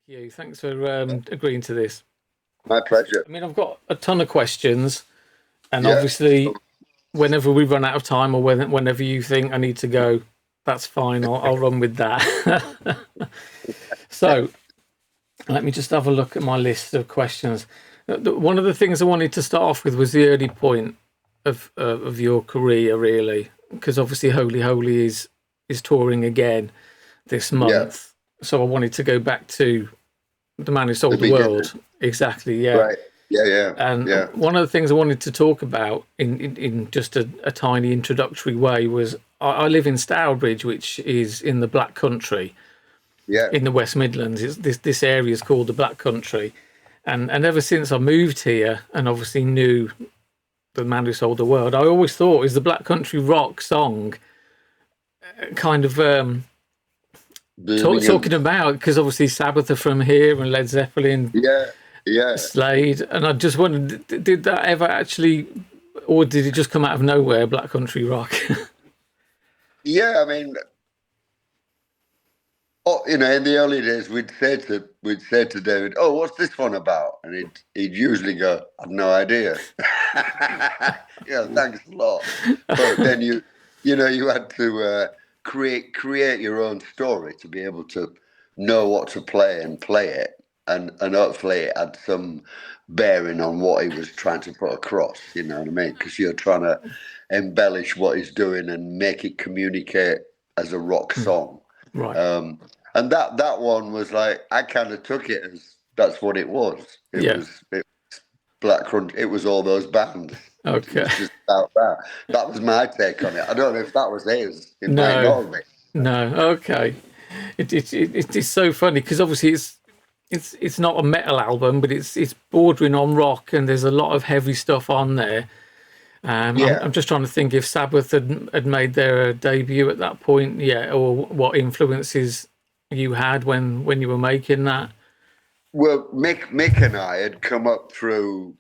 You. Thanks for agreeing to this. My pleasure. I mean, I've got a ton of questions, and Yeah. obviously, whenever we run out of time or whenever you think I need to go, that's fine. I'll run with that. So let me just have a look at my list of questions. One of the things I wanted to start off with was the early point of your career, really, because obviously Holy Holy is touring again this Yeah. month. So I wanted to go back to the man who The sold the beginning. world. Exactly, yeah. Right. Yeah. Yeah. And Yeah. one of the things I wanted to talk about in just a tiny introductory way was I live in Stourbridge, which is in the Black Country Yeah. in the West Midlands. This area is called the Black Country, and ever since I moved here and obviously knew the man who sold the world, I always thought is the Black Country rock song kind of Birmingham. talking about, because obviously Sabbath are from here and Led Zeppelin, Yeah. Yeah. Slade, and I just wondered, did that ever actually, or did it just come out of nowhere, Black Country Rock? Yeah. I mean, oh, in the early days, we'd say to David, "Oh, what's this one about?" And he'd usually go, "I've no idea." Yeah. Thanks a lot. But then you had to create your own story to be able to know what to play and play it, and hopefully it had some bearing on what he was trying to put across. You know what I mean? Because you're trying to embellish what he's doing and make it communicate as a rock song. Right. Um, and that one was like I kind of took it as that's what it was. Yeah. It was Black Crunch. It was all those bands. It Okay. was just about that. That was my take on it. I don't know if that was his. It might No. not have been. No. Okay. It's so funny because obviously it's not a metal album, but it's bordering on rock, and there's a lot of heavy stuff on there. Yeah. I'm just trying to think if Sabbath had made their debut at that point, yeah, or what influences you had when you were making that. Well, Mick and I had come up through.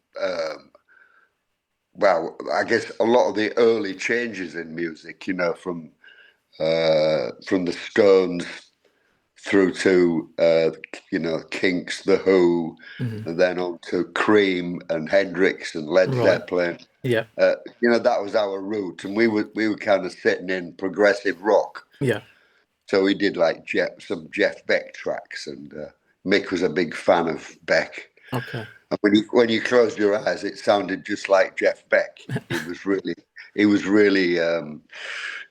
Well, I guess a lot of the early changes in music. From the Stones through to Kinks, The Who, Mhm. and then on to Cream and Hendrix and Led Right. Zeppelin. Yeah. That was our route, and we were kind of sitting in progressive rock. Yeah. So we did like some Jeff Beck tracks, and Mick was a big fan of Beck. Okay. And when you closed your eyes, it sounded just like Jeff Beck. He was really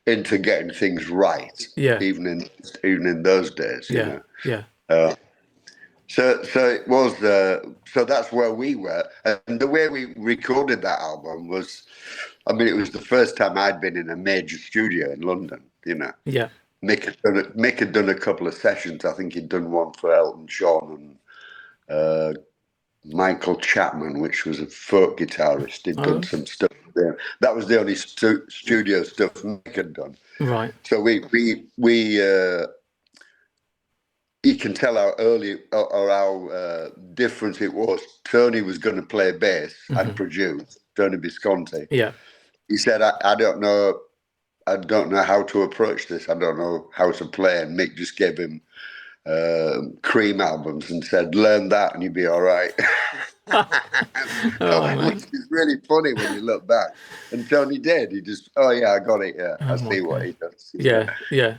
into getting things right, Yeah. even in those days. Yeah. Yeah. Uh, so it was. So that's where we were, and the way we recorded that album was, I mean, it was the first time I'd been in a major studio in London. Yeah. Mick had done a couple of sessions. I think he'd done one for Elton John and Michael Chapman, which was a folk guitarist. He'd Oh, done some stuff there. That was the only studio stuff Mick had done. right. So we you can tell how early or how different it was. Tony was going to play bass and Hmm. produce. Tony Visconti. Yeah. He said, "I don't know. I don't know how to approach this. I don't know how to play." And Mick just gave him Cream albums and said, "Learn that, and you'll be all right." Oh Which man. is really funny when you look back. And Tony did. He just, "Oh yeah, I got it. Yeah, I Oh my see what god. he does." Yeah. Yeah.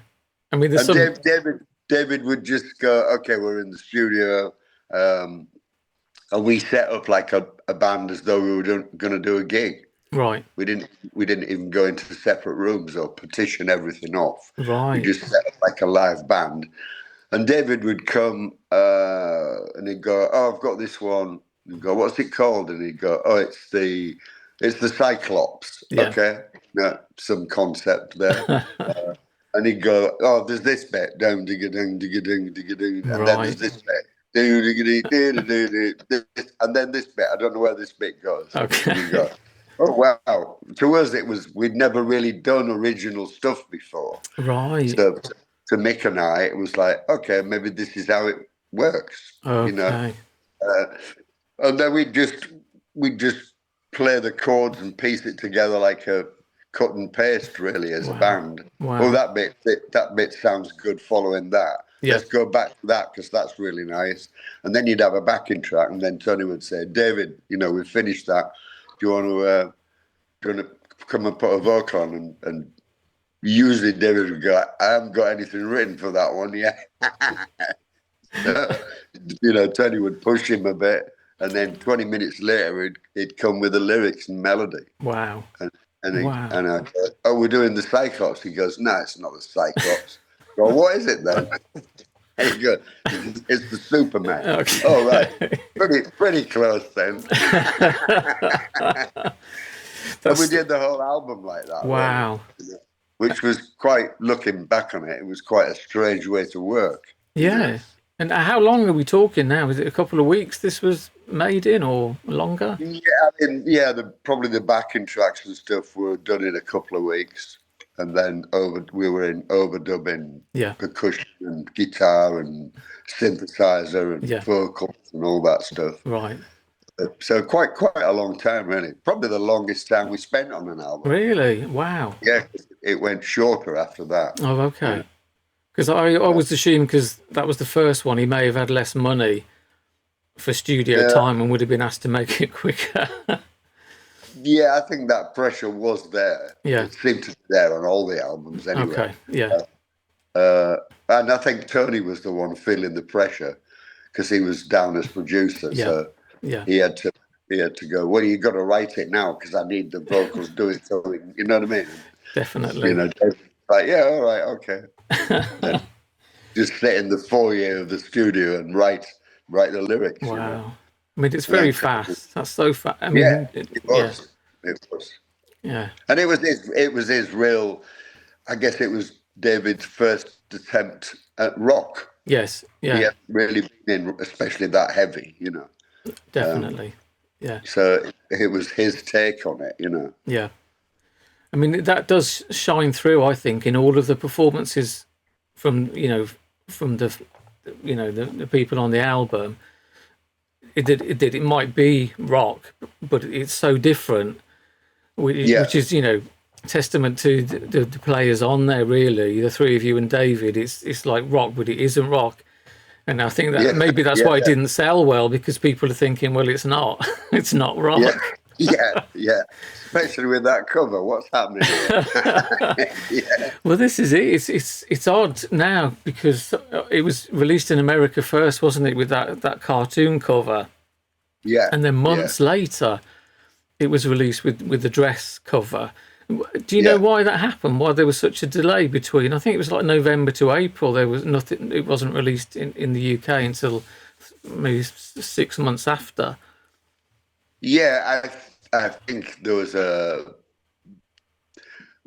I mean, there's And some. David would just go, "Okay, we're in the studio," and we set up like a band as though we were going to do a gig. Right. We didn't even go into separate rooms or partition everything off. We Right. just set up like a live band. And David would come and he'd go, "Oh, I've got this one." He'd go, "What's it called?" And he'd go, "Oh, it's the Cyclops." Yeah. Okay, no, some concept there. And he'd go, "Oh, there's this bit, down digga ding digga ding digga ding, and then there's Right. this bit, ding digga ding digga ding, and then this bit. I don't know where this bit goes." And you Okay. go, "Oh wow!" To us, we'd never really done original stuff before. Right. So to Mick and I, it was like, okay, maybe this is how it works, you know. Okay. Uh, and then we just play the chords and piece it together like a cut and paste, really, as a Wow. band. Oh, Wow. that bit sounds good. Following that, Yeah. Let's go back to that because that's really nice. And then you'd have a backing track, and then Tony would say, David, we've finished that. Do you want to come and put a vocal on? And usually David would go, I haven't got anything written for that one yet. Tony would push him a bit, and then 20 minutes later, he'd come with the lyrics and melody. Wow. And I go, oh, we're doing the Cyclops. He goes, no, it's not the Cyclops. Well, what is it then? And he goes, it's the Superman. Okay. Oh, right. Pretty close then. And we did the whole album like that. Wow. Which was quite, looking back on it, it was quite a strange way to work. Yeah. And how long are we talking now? Is it a couple of weeks this was made in, or longer? Yeah, probably the backing tracks and stuff were done in a couple of weeks. And then we were in overdubbing percussion and guitar and synthesizer and vocals and all that stuff. Right. So quite a long time, really. Probably the longest time we spent on an album. Really? Wow. Yeah, it went shorter after that. Oh, okay. Because I always assumed, because that was the first one, he may have had less money for studio time and would have been asked to make it quicker. Yeah, I think that pressure was there. Yeah. It seemed to be there on all the albums anyway. Okay, yeah. And I think Tony was the one feeling the pressure because he was down as producer. Yeah. So he had to go, well, you got to write it now because I need the vocals doing something. You know what I mean? Definitely. Like, yeah, all right, okay. Just sit in the foyer of the studio and write the lyrics. Wow. I mean, it's very fast. That's so fast. I mean, it was. Yeah. It was. Yeah. And it was his real, I guess it was David's first attempt at rock. Yes. Yeah. He hadn't really been in, especially that heavy, Definitely. Yeah. So it was his take on it, Yeah. I mean, that does shine through, I think, in all of the performances from the people on the album. It might be rock, but it's so different, which is, testament to the players on there, really, the three of you and David. It's like rock, but it isn't rock. And I think that maybe that's why it didn't sell well, because people are thinking, well, it's not. It's not rock. Yeah. Especially with that cover. What's happening here? Well, this is it. It's odd now because it was released in America first, wasn't it, with that cartoon cover? Yeah. And then months later, it was released with the dress cover. Do you know why that happened? Why there was such a delay between? I think it was like November to April. There was nothing. It wasn't released in the UK until maybe 6 months after. Yeah, I think there was a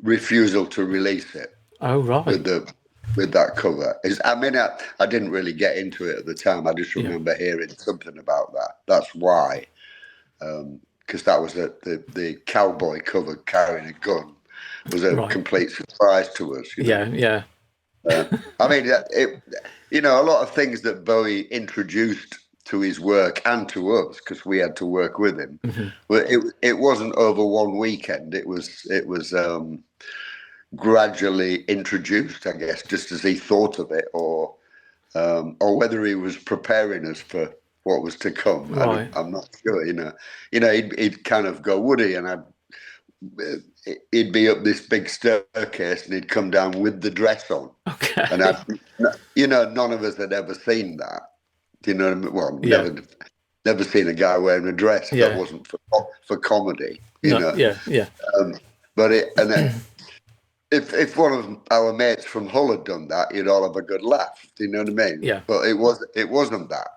refusal to release it. Oh, right. With that cover. I didn't really get into it at the time. I just remember hearing something about that. That's why. Because that was the cowboy cover carrying a gun was a complete surprise to us. Yeah. I mean, a lot of things that Bowie introduced to his work and to us, because we had to work with him. Mm-hmm. But it wasn't over one weekend. It was gradually introduced, I guess, just as he thought of it, or whether he was preparing us for what was to come. Right. I'm not sure. He'd kind of go, Woody, and he'd be up this big staircase, and he'd come down with the dress on. Okay. And none of us had ever seen that. Do you know what I mean? Well, never seen a guy wearing a dress that wasn't for comedy. Yeah. But if one of our mates from Hull had done that, you'd all have a good laugh. Do you know what I mean? Yeah. But it wasn't that.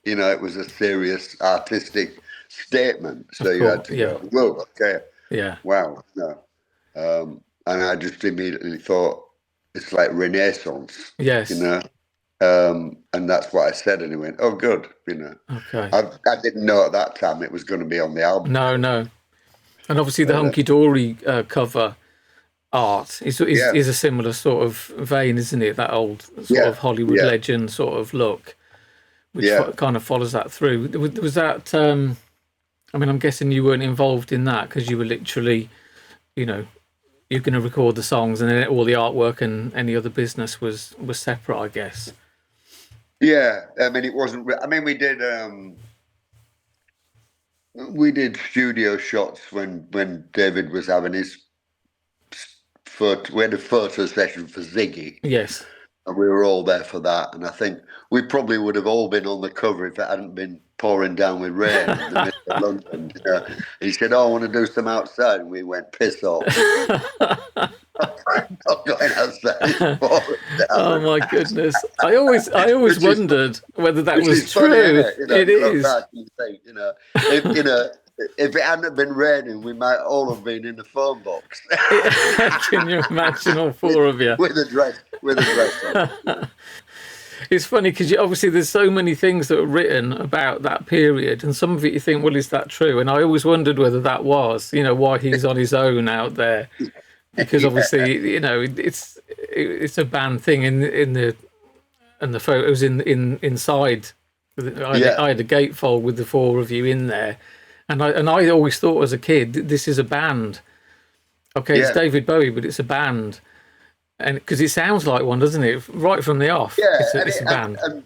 It was a serious artistic statement. So you had to go, whoa, okay. Yeah. Wow. No. And I just immediately thought, it's like Renaissance. Yes. And that's what I said, and he went, "Oh, good." Okay. I didn't know at that time it was going to be on the album. No. And obviously, the hunky dory cover art is a similar sort of vein, isn't it? That old sort of Hollywood legend sort of look, which kind of follows that through. Was that? I mean, I'm guessing you weren't involved in that because you were literally, you're going to record the songs, and then all the artwork and any other business was separate, I guess. Yeah, I mean, it wasn't. I mean, we did studio shots when David was having his photo. We had a photo session for Ziggy, Yes. and we were all there for that. And I think we probably would have all been on the cover if it hadn't been pouring down with rain in the middle of London. You know? He said, "Oh, I want to do some outside," and we went, "Piss off." Not going outside. It's pouring Oh down. my goodness! I always Which is wondred whether that Which was is funny, isn't true. it? You know, It you look is. back and you think, if it hadn't been raining, we might all have been in the phone box Can you imagine all four of you? with a dress on. You know. It's funny because obviously there's so many things that are written about that period, and some of it you think, well, is that true? And I always wondered whether that was, why he's on his own out there, because obviously, it's a banned thing in the photos inside. I had a gatefold with the four of you in there, and I always thought as a kid, this is a band. Okay, it's David Bowie, but it's a band. And because it sounds like one, doesn't it? Right from the off, it's a band. And,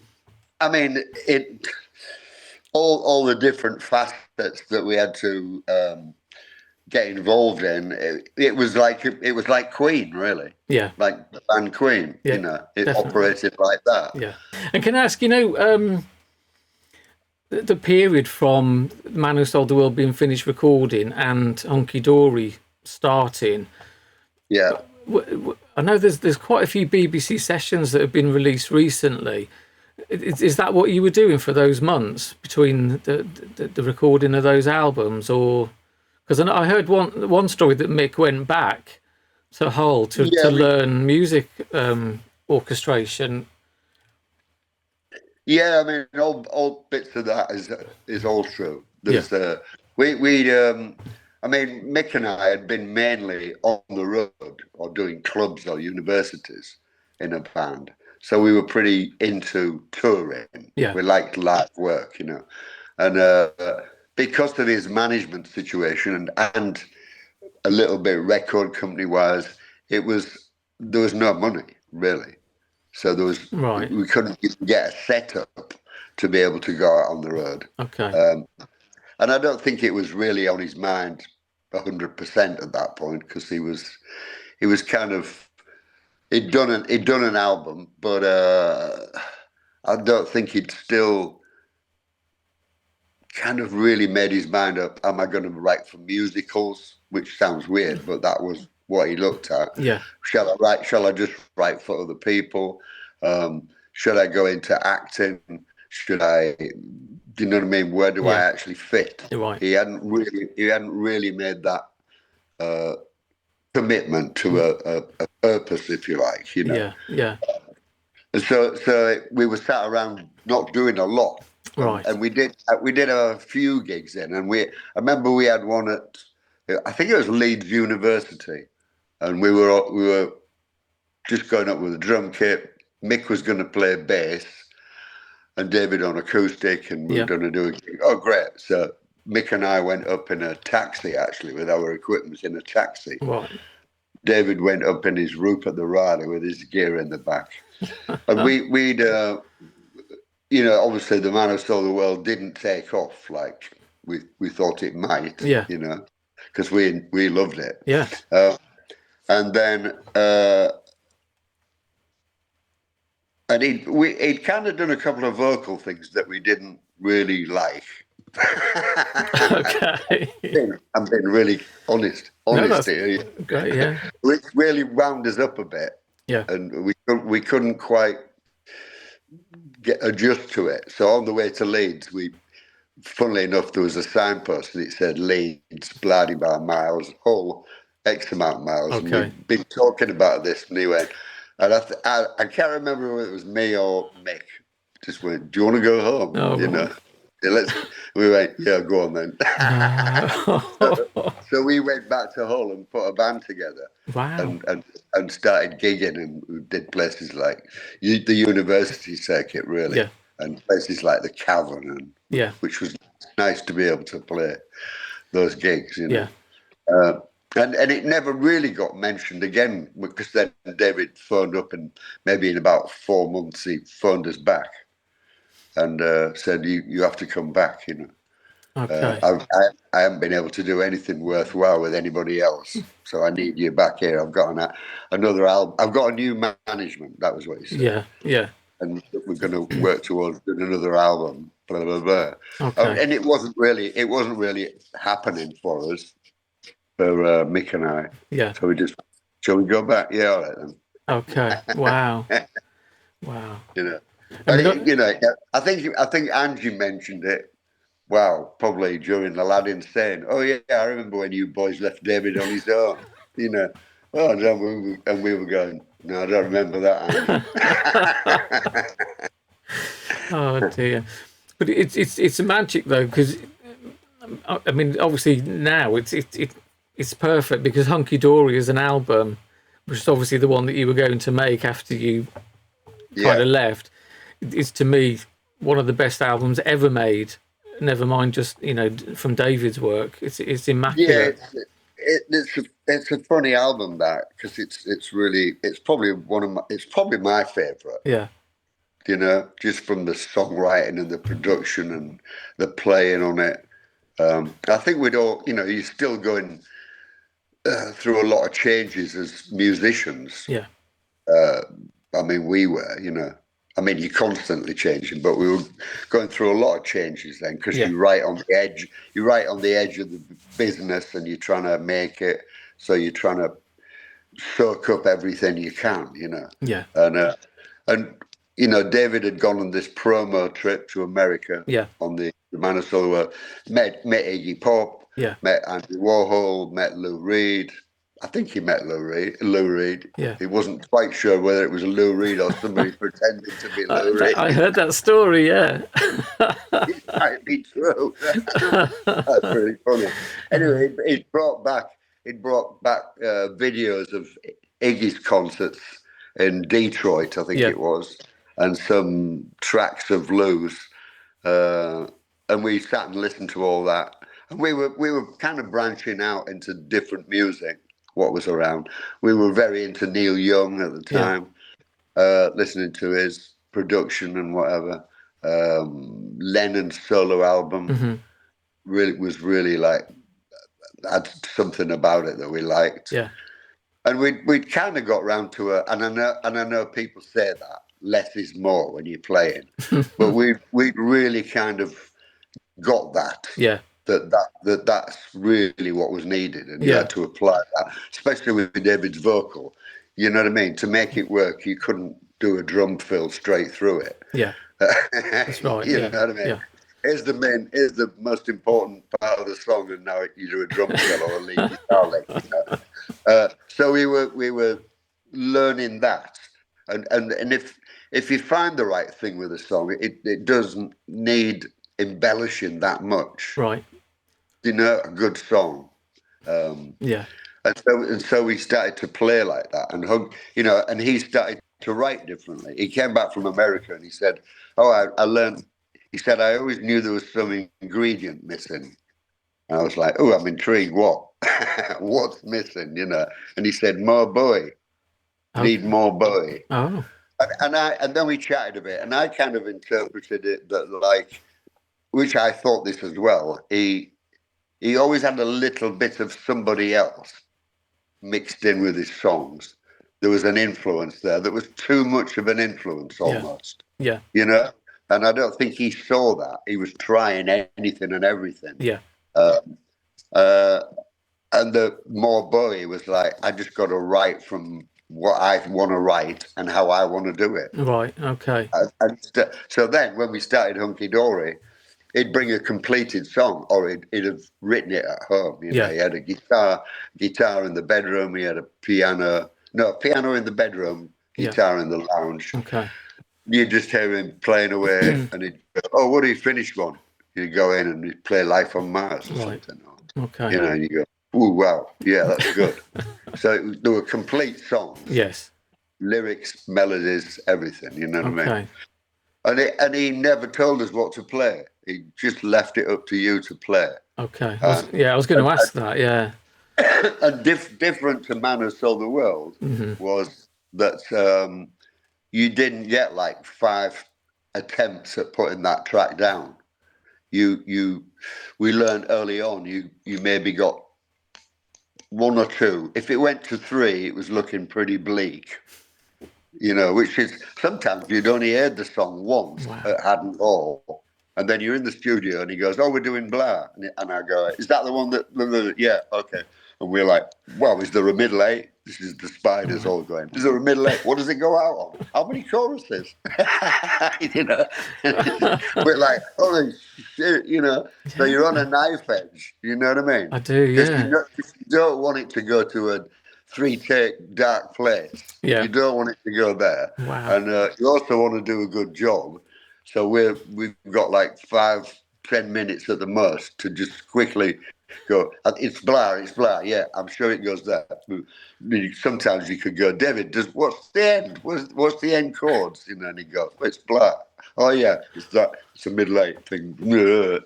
I mean, all the different facets that we had to get involved in. It was like Queen, really. Yeah, like the band Queen. Yeah, it definitely. operated like that. Yeah. And can I ask, the period from Man Who Sold the World being finished recording and Hunky Dory starting? Yeah. I know there's quite a few BBC sessions that have been released recently. Is that what you were doing for those months between the recording of those albums, or because I heard one story that Mick went back to Hull to learn music orchestration. Yeah, I mean, all bits of that is all true. There's I mean, Mick and I had been mainly on the road or doing clubs or universities in a band. So we were pretty into touring. Yeah. We liked live work, And because of his management situation and a little bit record company wise, there was no money really. So we couldn't get a setup to be able to go out on the road. Okay. And I don't think it was really on his mind 100% at that point, because he was kind of he'd done an album, but I don't think he'd still kind of really made his mind up. Am I going to write for musicals? Which sounds weird, but that was what he looked at. Yeah. Shall I just write for other people? Should I go into acting? Should I? Do you know what I mean? Where do I actually fit? Right. He hadn't really made that commitment to a purpose, if you like. Yeah. And so we were sat around not doing a lot. Right. And we did a few gigs in, and I remember we had one at, I think it was Leeds University, and we were just going up with a drum kit. Mick was going to play bass, and David on acoustic, and we were going to do a gig. Oh, great! So Mick and I went up in a taxi, actually, with our equipment in a taxi. Right. David went up in his Rupert the Rider with his gear in the back, and we'd. Obviously the Man Who Sold the World didn't take off like we thought it might. Yeah. Because we loved it. Yeah. And then and he'd kind of done a couple of vocal things that we didn't really like. Okay. I'm being really honest here. Great, yeah. Which really wound us up a bit. Yeah. And we couldn't quite adjust to it. So on the way to Leeds, funnily enough, there was a signpost and it said Leeds, bloody by miles, Hull, X amount of miles. Okay. And we'd been talking about this, and he went, and I can't remember whether it was me or Mick, just went, "Do you want to go home?" Oh. We went, "Yeah, go on then." So we went back to Hull and put a band together. Wow. And started gigging, and we did places like the university circuit, really, and places like the Cavern, which was nice to be able to play those gigs, Yeah. And it never really got mentioned again, because then David phoned up, and maybe in about 4 months he phoned us back and said, you have to come back, you know. Okay. I haven't been able to do anything worthwhile with anybody else, so I need you back here. I've got another album. I've got a new management. That was what he said. Yeah. Yeah. And we're going to work towards doing another album. Blah blah blah. Okay. And it wasn't really happening for us, for Mick and I. Yeah. So we just, shall we go back? Yeah, all right then. Okay. Wow. Wow. You know, I mean, you know. I think Angie mentioned it. Wow, probably during Aladdin Sane. Oh yeah, I remember when you boys left David on his own. You know, oh, and we were going, no, I don't remember that, Angie. oh dear. But it's a magic though, because I mean, obviously now it's perfect because Hunky Dory is an album, which is obviously the one that you were going to make after you kind of left. It's to me one of the best albums ever made. Never mind just, you know, from David's work. It's immaculate. Yeah, it's a funny album, that, because it's probably my favorite. Yeah. You know, just from the songwriting and the production and the playing on it. I think we'd all, you know, you're still going through a lot of changes as musicians. Yeah. I mean, we were, you know. I mean, you're constantly changing, but we were going through a lot of changes then, because you're right on the edge. You're right on the edge of the business, and you're trying to make it. So you're trying to soak up everything you can, you know. Yeah. And you know, David had gone on this promo trip to America. Yeah. On the Man of Soul World, met Iggy Pop. Yeah. Met Andy Warhol. Met Lou Reed. I think he met Lou Reed. Yeah. He wasn't quite sure whether it was Lou Reed or somebody pretending to be Lou Reed. I heard that story, yeah. It might be true. That's really funny. Anyway, it brought back videos of Iggy's concerts in Detroit, I think it was, and some tracks of Lou's. And we sat and listened to all that. And we were kind of branching out into different music. What was around. We were very into Neil Young at the time, listening to his production and whatever. Lennon's solo album was really like, had something about it that we liked. Yeah. And we'd kind of got round to and I know people say that less is more when you're playing, but we'd really kind of got that. Yeah. That's really what was needed, and you had to apply that, especially with David's vocal. You know what I mean? To make it work, you couldn't do a drum fill straight through it. Yeah, that's right. You know what I mean? Yeah. Here's the most important part of the song, and now you do a drum fill or a lead guitar lick. You know? So we were learning that, and if you find the right thing with a song, it doesn't need embellishing that much. Right. You know, a good song. Yeah. And so we started to play like that, and you know, and he started to write differently. He came back from America and he said, "Oh, I learned." He said, "I always knew there was some ingredient missing." And I was like, "Oh, I'm intrigued. What? What's missing?" You know. And he said, "More Bowie. Need more Bowie." Oh. And then we chatted a bit, and I kind of interpreted it that, like, which I thought this as well. He always had a little bit of somebody else mixed in with his songs. There was an influence there that was too much of an influence almost. Yeah. You know? And I don't think he saw that. He was trying anything and everything. Yeah. And the More Bowie was like, I just got to write from what I want to write and how I want to do it. Right, okay. So then when we started Hunky Dory, he'd bring a completed song, or he'd have written it at home. You know, he had a guitar in the bedroom. He had a piano in the bedroom, guitar in the lounge. Okay. You just hear him playing away, and he'd go, "Oh, what do you finish one?" He'd go in and he'd play "Life on Mars" or something. Okay. You know, and you go, "Oh, wow, yeah, that's good." So there were complete songs. Yes. Lyrics, melodies, everything. You know what I mean? And he never told us what to play. He just left it up to you to play. Okay. I was going to ask that. Yeah. And different to Man Who Sold the World was that you didn't get like 5 attempts at putting that track down. We learned early on. You maybe got one or two. If it went to three, it was looking pretty bleak. Which is sometimes you'd only heard the song once at Haddon Hall, and then you're in the studio and he goes, "Oh, we're doing blah," and I go, "Is that the one that? Yeah, okay." And we're like, "Well, is there a middle eight?" This is the Spiders all going, "Is there a middle eight? What does it go out on? How many choruses?" We're like, "Holy shit!" So you're on a knife edge. You know what I mean? I do, yeah. Because you don't want it to go to a 3-take dark place. Yeah. You don't want it to go there. Wow. And you also want to do a good job. So we've got like 5-10 minutes at the most to just quickly go, it's blah, yeah, I'm sure it goes there. Sometimes you could go, "David, what's the end? What's the end chords?" And he goes, "It's blah." "Oh yeah, it's a middle eight thing, Wow.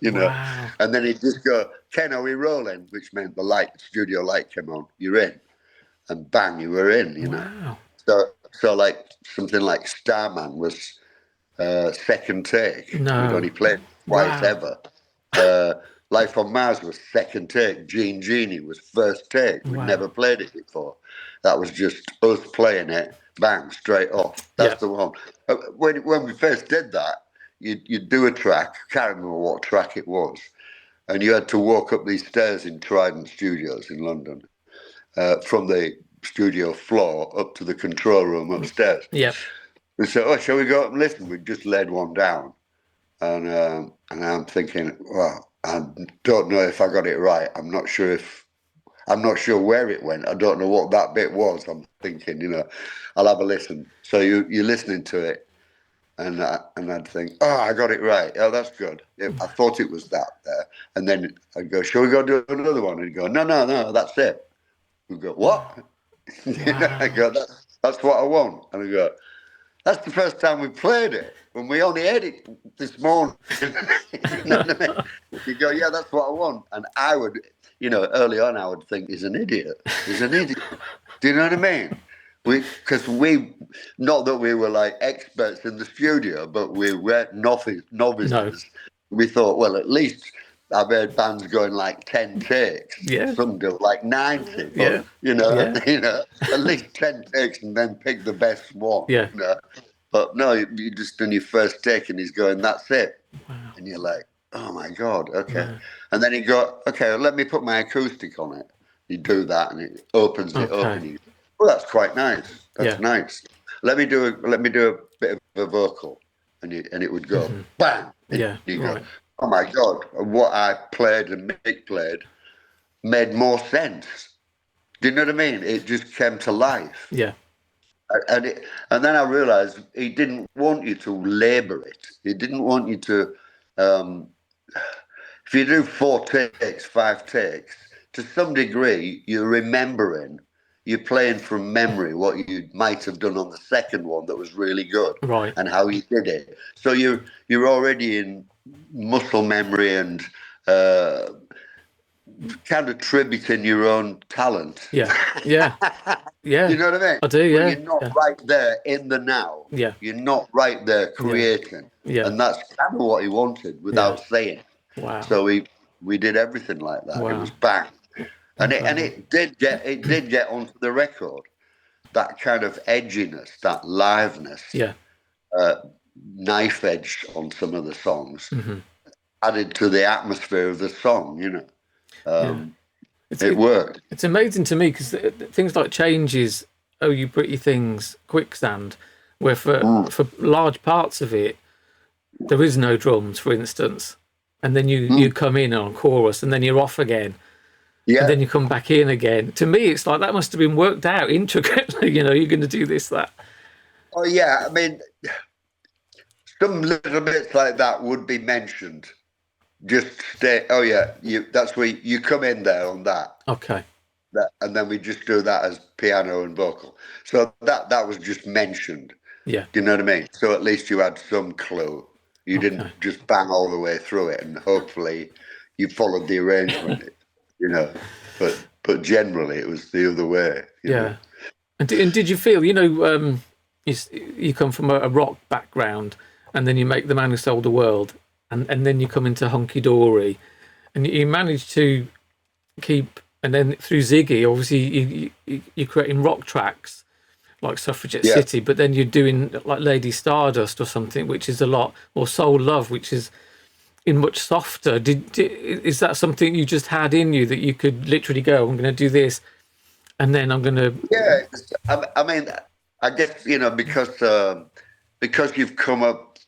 And then he'd just go, "Ken, are we rolling?" Which meant the studio light came on, "You're in." And bang, you were in, Wow. So like something like Starman was second take. No. We'd only played twice ever. Life on Mars was second take. Genie was first take. We'd never played it before. That was just us playing it, bang, straight off. That's the one. When we first did that, you'd do a track, I can't remember what track it was, and you had to walk up these stairs in Trident Studios in London. From the studio floor up to the control room upstairs. Yeah. We said, "Oh, shall we go up and listen?" We just laid one down, and I'm thinking, well, I don't know if I got it right. I'm not sure where it went. I don't know what that bit was. I'm thinking, I'll have a listen. So you're listening to it, and I'd think, "Oh, I got it right. Oh, that's good. I thought it was that there." And then I'd go, "Shall we go do another one?" And he'd go, No, that's it." We go, "What?" Wow. I go, that's what I want. And we go, "That's the first time we played it. When we only heard it this morning." You know what I mean? You go, "Yeah, that's what I want." And I would, early on, I would think, he's an idiot. Do you know what I mean? Because not that we were like experts in the studio, but we weren't novices. No. We thought, well, at least I've heard bands going like 10 takes. Yeah. Some do like 90. But, Yeah. At least 10 takes and then pick the best one. Yeah. But no, you just done your first take and he's going, "That's it." Wow. And you're like, "Oh my God, okay." Wow. And then he go, "Okay, let me put my acoustic on it." You do that and it opens it up and you go, "Oh, that's quite nice. That's nice. Let me do a bit of a vocal." And it would go, bang. And you go, "Oh my God, what I played and Mick played made more sense." Do you know what I mean? It just came to life. Yeah. And then I realised he didn't want you to labour it. He didn't want you to. If you do 4 takes, 5 takes, to some degree, you're remembering. You're playing from memory what you might have done on the second one that was really good, Right. and how you did it. So you're already in muscle memory and kind of tributing your own talent. Yeah. Yeah. Yeah. You know what I mean? I do, yeah. You're not right there in the now. Yeah. You're not right there creating. Yeah. And that's kind of what he wanted without saying. Wow. So we did everything like that. Wow. It was bang. And it did get onto the record. That kind of edginess, that liveness. Yeah. Knife edge on some of the songs added to the atmosphere of the song, It worked. It's amazing to me because things like Changes, Oh You Pretty Things, Quicksand, where for large parts of it, there is no drums, for instance. And then you come in on chorus and then you're off again. Yeah. And then you come back in again. To me, it's like that must have been worked out intricately. You're going to do this, that. Oh, yeah. I mean, some little bits like that would be mentioned. Just stay. Oh, yeah. That's where you come in there on that. Okay. And then we just do that as piano and vocal. So that was just mentioned. Yeah. Do you know what I mean? So at least you had some clue. You didn't just bang all the way through it, and hopefully you followed the arrangement. But generally it was the other way. You know? And did you feel, you come from a rock background, and then you make The Man Who Sold the World, and then you come into Hunky Dory, and you manage to keep, and then through Ziggy, obviously you're creating rock tracks like Suffragette Yeah. City, but then you're doing like Lady Stardust or something, which is a lot, or Soul Love, which is in much softer. Is that something you just had in you that you could literally go, I'm going to do this, and then I'm going to? Yeah, I mean, I guess because you've come up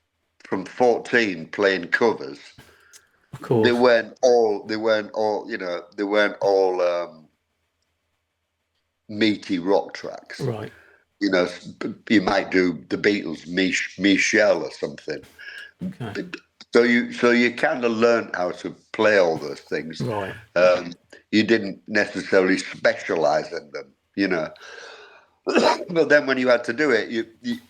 from 14 playing covers. Of course. They weren't all meaty rock tracks. Right. You might do the Beatles, Michelle or something. Okay. So you kind of learned how to play all those things. Right. You didn't necessarily specialize in them, But then when you had to do it,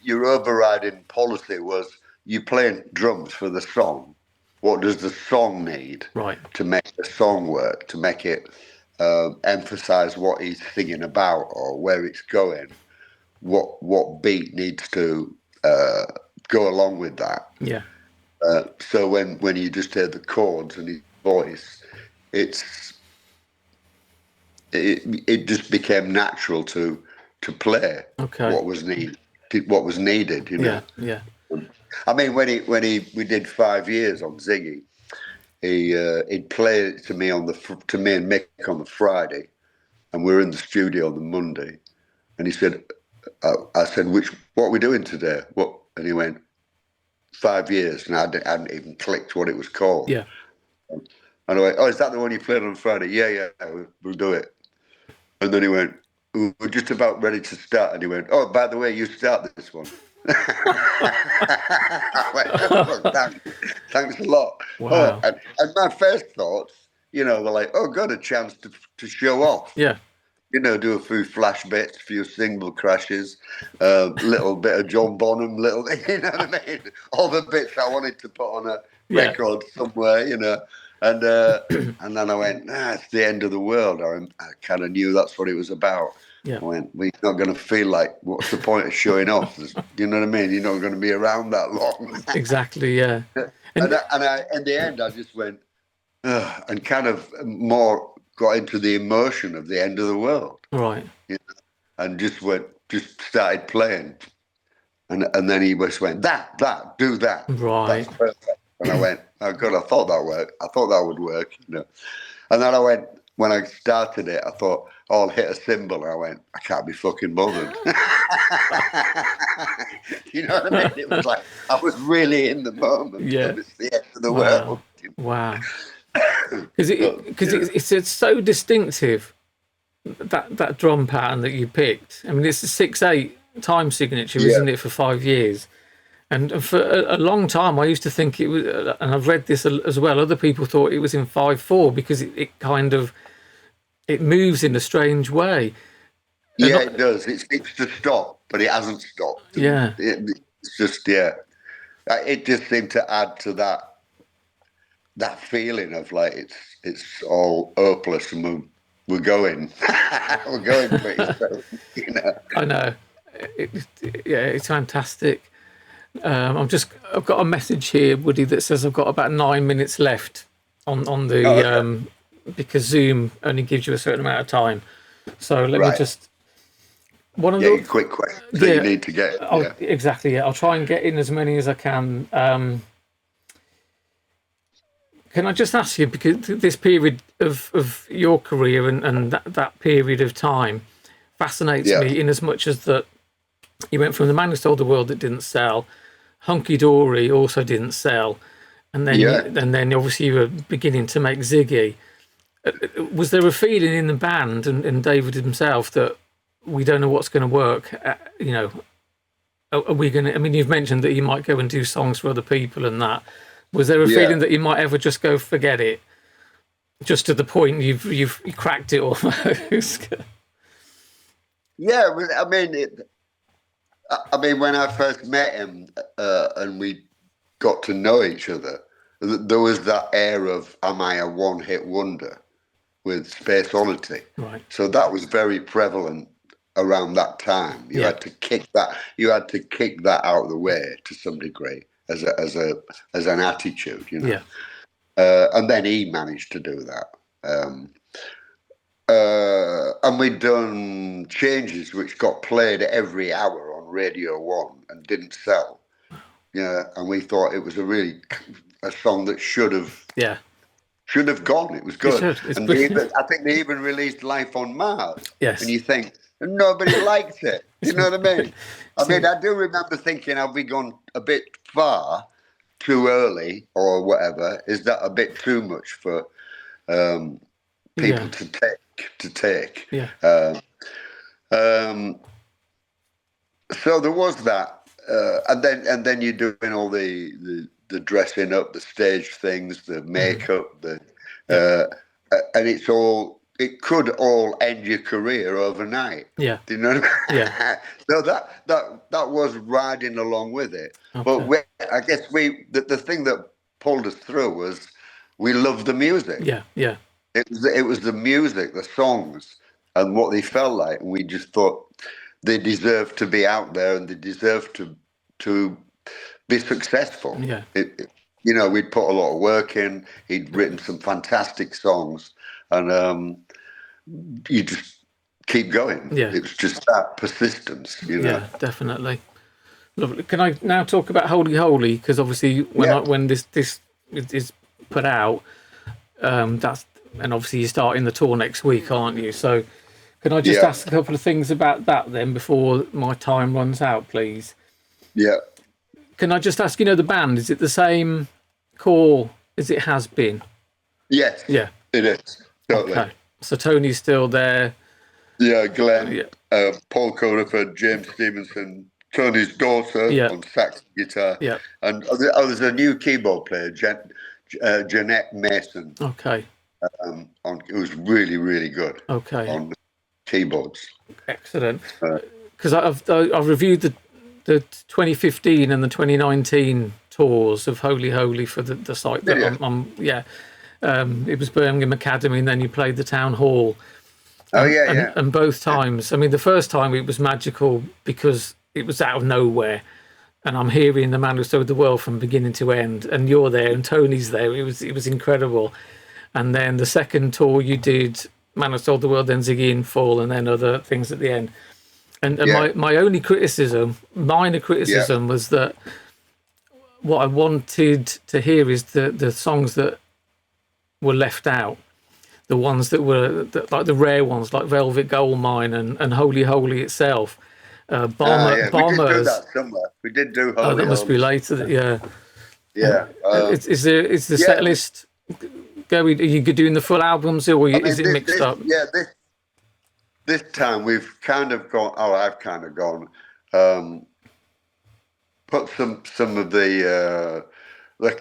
your overriding policy was you playing drums for the song. What does the song need to make the song work, to make it emphasize what he's singing about or where it's going? What beat needs to go along with that? Yeah. So when you just hear the chords and his voice, it just became natural to play what was needed. Yeah. I mean, when we did 5 years on Ziggy, he'd play it to me and Mick on the Friday, and we were in the studio on the Monday, and he said, I said, what are we doing today? What? And he went, 5 years, and I hadn't even clicked what it was called. Yeah. And I went, oh, is that the one you played on Friday? Yeah, we'll do it. And then he went, we're just about ready to start. And he went, oh, by the way, you start this one. I went, thanks a lot. Wow. And my first thoughts, were like, oh, got a chance to show off. Yeah. Do a few flash bits, a few single crashes, little bit of John Bonham, you know what I mean? All the bits I wanted to put on a record somewhere, And then I went, it's the end of the world. I kind of knew that's what it was about. Yeah. I went, we're not going to feel like, what's the point of showing off? You know what I mean? You're not going to be around that long. Exactly, yeah. And in the end, I just went, and kind of more got into the emotion of the end of the world. Right. And just started playing. And then he just went, that, do that. Right. That's perfect. And I went, oh God, I thought that would work, And then I went, when I started it, I thought, I'll hit a cymbal. And I went, I can't be fucking bothered. You know what I mean? It was like, I was really in the moment. Yeah. It's the end of the world. Wow. Because it's so distinctive, that drum pattern that you picked. I mean, it's a 6/8 time signature, isn't it, for 5 years? And for a long time, I used to think it was, and I've read this as well, other people thought it was in 5/4 because it kind of, it moves in a strange way. Yeah, it does. It seems to stop, but it hasn't stopped. Yeah. It's just, it just seemed to add to that feeling of like it's all hopeless and we're going. We're going pretty soon, I know. It's fantastic. I've got a message here, Woody, that says I've got about 9 minutes left on the because Zoom only gives you a certain amount of time. So let me just quick question. So you need to get exactly. Yeah, I'll try and get in as many as I can. Can I just ask you, because this period of your career and that period of time fascinates me, in as much as that you went from The Man Who Sold the World that didn't sell, Hunky Dory also didn't sell, and then obviously you were beginning to make Ziggy. Was there a feeling in the band and David himself that we don't know what's going to work? Are we going to? I mean, you've mentioned that you might go and do songs for other people and that. Was there a feeling that you might ever just go forget it, just to the point you've cracked it almost? Yeah, I mean, when I first met him and we got to know each other, there was that air of, am I a one-hit wonder with Space Oddity? Right. So that was very prevalent around that time. You had to kick that. You had to kick that out of the way to some degree. as an attitude, you know. Yeah. And then he managed to do that. And we'd done changes which got played every hour on Radio 1 and didn't sell. Yeah, and we thought it was a song that should have gone. It was good. And I think they even released Life on Mars. Yes. And you think, nobody liked it. You know what I mean? I do remember thinking, have we gone a bit far, too early, or whatever? Is that a bit too much for people to take? Yeah. So there was that. And then you're doing all the dressing up, the stage things, the makeup, and it could all end your career overnight. Yeah. Do you know what I mean? Yeah. So that was riding along with it. Okay. But I guess the thing that pulled us through was we loved the music. Yeah. Yeah. It was the music, the songs, and what they felt like, and we just thought they deserved to be out there and they deserved to be successful. Yeah. We'd put a lot of work in. He'd written some fantastic songs, and you just keep going. Yeah. It was just that persistence, Yeah, definitely. Lovely. Can I now talk about Holy Holy? Because obviously when this is put out, and obviously you're starting the tour next week, aren't you? So can I just ask a couple of things about that then before my time runs out, please? Yeah. Can I just ask, the band, is it the same core as it has been? Yes. Yeah. It is. Totally. Okay. So Tony's still there. Yeah, Glenn, Paul Coriford, James Stevenson, Tony's daughter on sax guitar. Yeah. And there's a new keyboard player, Jeanette Mason. Okay. Who's really, really good. Okay. On keyboards. Excellent. Because I've reviewed the 2015 and the 2019 tours of Holy Holy for the site that it was Birmingham Academy, and then you played the Town Hall. And both times, I mean, the first time it was magical because it was out of nowhere, and I'm hearing The Man Who Sold the World from beginning to end, and you're there and Tony's there. It was incredible. And then the second tour you did Man Who Sold the World, then Ziggy in Full, and then other things at the end. And my only minor criticism was that what I wanted to hear is the songs that were left out. The ones that were like the rare ones, like Velvet Goldmine and Holy Holy itself. Bombers. We did do that somewhere. We did do Holy that must be later. Yeah. Yeah. Is the set list going? Are you doing the full albums, or is it mixed up? Yeah. This time we've kind of gone. Oh, I've kind of gone. Put some of the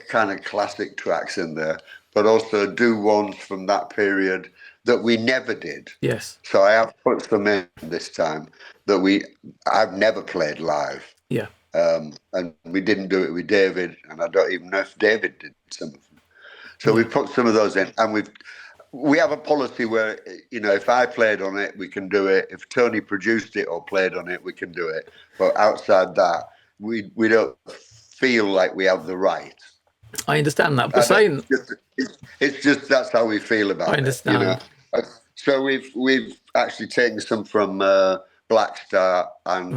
kind of classic tracks in there, but also do ones from that period that we never did. Yes. So I have put some in this time that I've never played live. Yeah. And we didn't do it with David, and I don't even know if David did some of them. So we put some of those in, and we have a policy where, if I played on it, we can do it. If Tony produced it or played on it, we can do it. But outside that, we don't feel like we have the right. I understand that, but it's just that's how we feel about it. I understand. So we've actually taken some from Black Star, and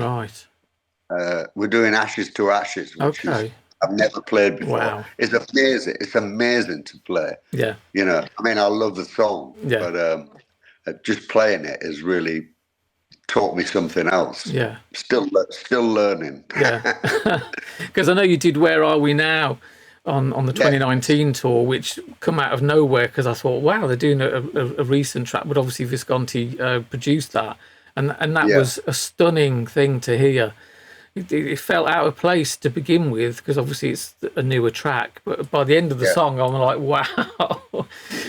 we're doing Ashes to Ashes, which is, I've never played before. Wow. It's amazing. It's amazing to play. Yeah. I mean, I love the song, but just playing it has really taught me something else. Yeah. Still learning. Yeah. Because I know you did Where Are We Now on the 2019 tour, which come out of nowhere, because I thought, wow, they're doing a recent track, but obviously Visconti produced that, and that was a stunning thing to hear. It felt out of place to begin with, because obviously it's a newer track, but by the end of the song I'm like, wow,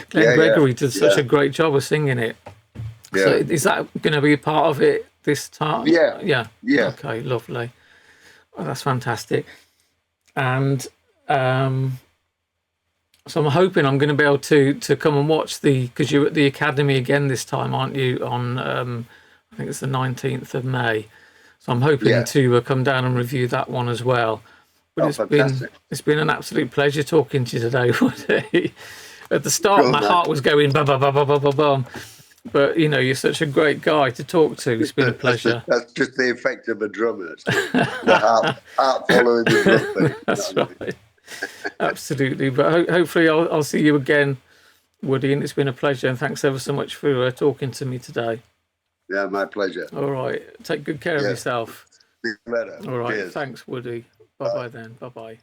Glenn Gregory did such a great job of singing it. So is that going to be a part of it this time? Yeah. Okay, lovely. Well, that's fantastic. And so I'm hoping I'm going to be able to come and watch because you're at the Academy again this time, aren't you? On I think it's the 19th of May. So I'm hoping to come down and review that one as well. But Oh, fantastic. it's been an absolute pleasure talking to you today, Woody. At the start, Cool, my man. heart was going bum bum bum bum bum bum bum. But you know, you're such a great guy to talk to. It's been a pleasure. That's just the effect of a drummer. It's just the heart following the drum beat. That's right. Absolutely. But hopefully, I'll see you again, Woody. And it's been a pleasure. And thanks ever so much for talking to me today. Yeah, my pleasure. All right. Take good care of yourself. See you later. All right. Cheers. Thanks, Woody. Bye bye then. Bye bye.